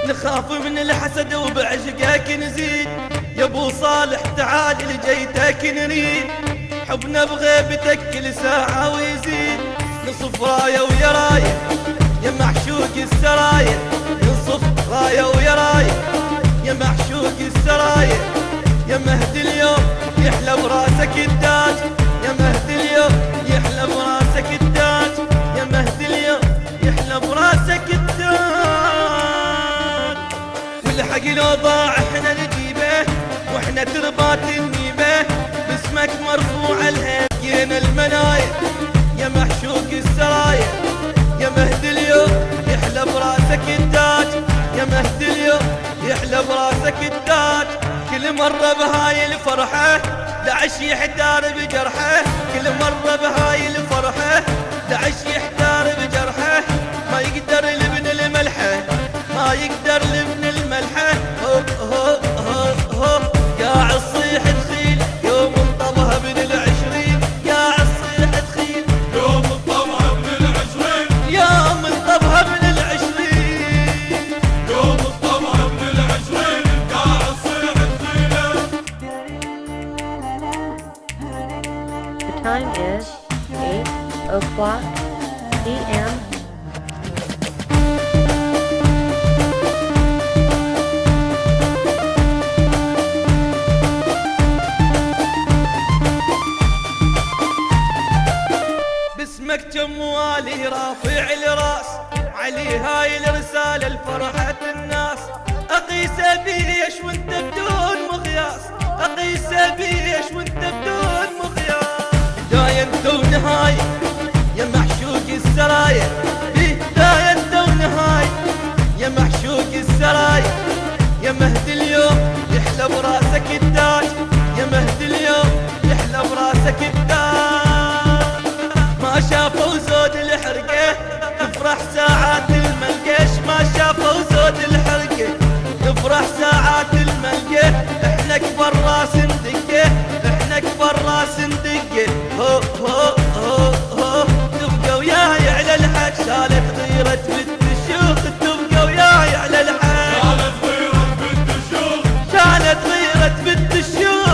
نخاف من الحسد وبعشقك نزيد يا ابو صالح تعال لجيتك نريد حبنا بغيبتك كل ساعة ويزيد نصف راية ويا راية يا معشوق السرايا نصف راية ويا راية يا معشوق السرايا يا مهدي اليوم يحلى براسك التاج يا مهدي اليوم يحلى براسك التاج يا مهدي اليوم يحلى براسك التاج والحق لو ضاع احنا نجيبه واحنا تربات النيبه باسمك مرفوع الهيكين المنايا يا محشوق السرايا يا مهدي اليوم يحلى براسك التاج يا مهدي اليوم يحلى براسك التاج كل مرة بهاي الفرحة دعش يحتار بجرحه كل مرة بهاي الفرحة دعش يحتار بجرحه ما يقدر لابن الملحة ما يقدر لابن الملحة هو هو هو هو قاع الصيح تخيل يوم انطبها ابن العشرين قاع الصيح تخيل يوم انطبها ابن العشرين يوم انطبها ابن العشرين يوم انطبها ابن العشرين قاع الصيح تخيله. The time is 8:00 p.m. باسمك جموالي رافع الراس علي هاي الرسالة لفرحة الناس اقيس بيش وانت بدون مقياس اقيس بيش وانت بدون مقياس بداية ونهاية يا معشوق السرايا بداية ونهاية يا معشوق السرايا يا مهدي اليوم يحلى براسك التاج يا مهدي اليوم يحلى براسك التاج ما شافوا زود الحرقة تفرح ساعات الملقش ما شافوا زود الحرقة تفرح ساعات الملقة احنا كبر راس ندقه احنا كبر راس ندقه هو هو هو هو تبقى وياي على الحج شالت غيرة بنت الشيوخ تبقى وياي على الحج شالت غيرة بنت الشيوخ شالت غيرة بنت الشيوخ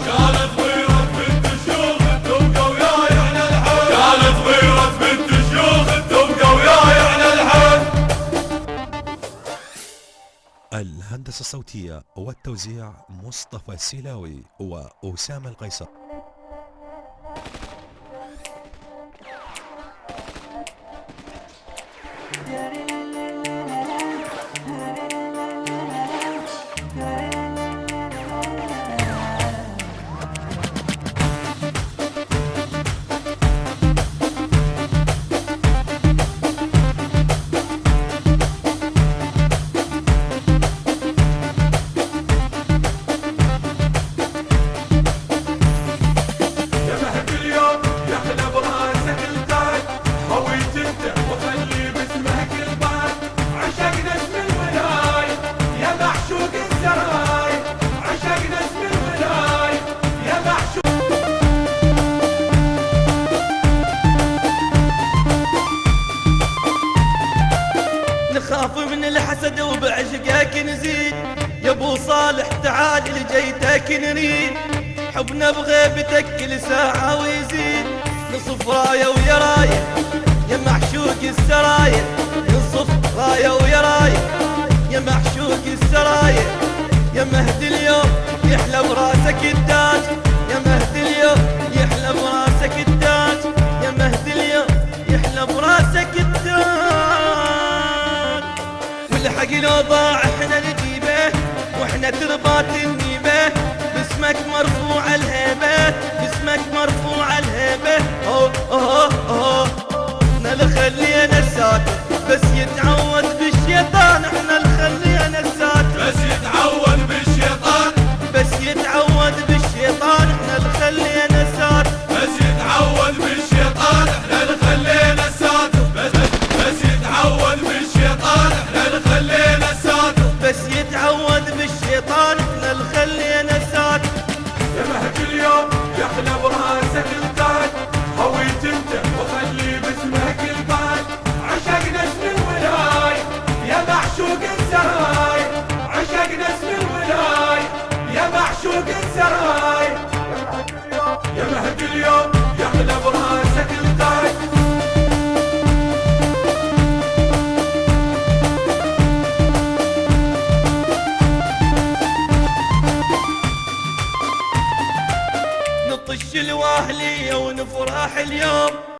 شالت غيرة بنت الشيوخ تبقى وياي على الحال شالت غيرة بنت الشيوخ تبقى وياي على الحال. الهندسة الصوتية والتوزيع مصطفى السيلاوي وأسامة القيصر. يا مهدي اليوم يحلى براسك التاج هويت انت وخلي باسمك الباج عشقنا اسم الولاي يا معشوق السراي عشقنا اسم الولاي يا معشوق. نخاف من الحسد وبعشقك نزيد يا ابو صالح تعال لجيتك نريد حبنا بغيبتك كل ساعة ويزيد نصف راية ويا راية يا معشوق السرايا، نصف راية ويا راية يا معشوق السرايا، يا مهدي اليوم يحلى براسك التاج، يا مهدي اليوم يحلى براسك التاج، يا مهدي اليوم يحلى براسك التاج. والحق لو ضاع احنا نجيبه واحنا تربات النيبه، باسمك مرفوع الهيبه، باسمك مرفوع الهيبه. اوه اوه اوه احنا اللي خلينا الساتر بس يتعود بالشيطان، احنا اللي خلينا الساتر بس يتعود بالشيطان، بس يتعود بالشيطان، احنا اللي خلينا الساتر بس يتعود بالشيطان، احنا اللي خلينا الساتر، بس يتعود بالشيطان، احنا اللي خلينا الساتر، بس يتعود بالشيطان، احنا اللي خلينا الساتر. يا مهدي اليوم يحلى براسك التاج، هويت انت وخلي باسمك الباج، عشقنا اسم الولاي يا معشوق السراي، عشقنا اسم الولاي يا معشوق السراي، يا مهدي اليوم يحلى براسك التاج. نطش الواهلية ونفرح اليوم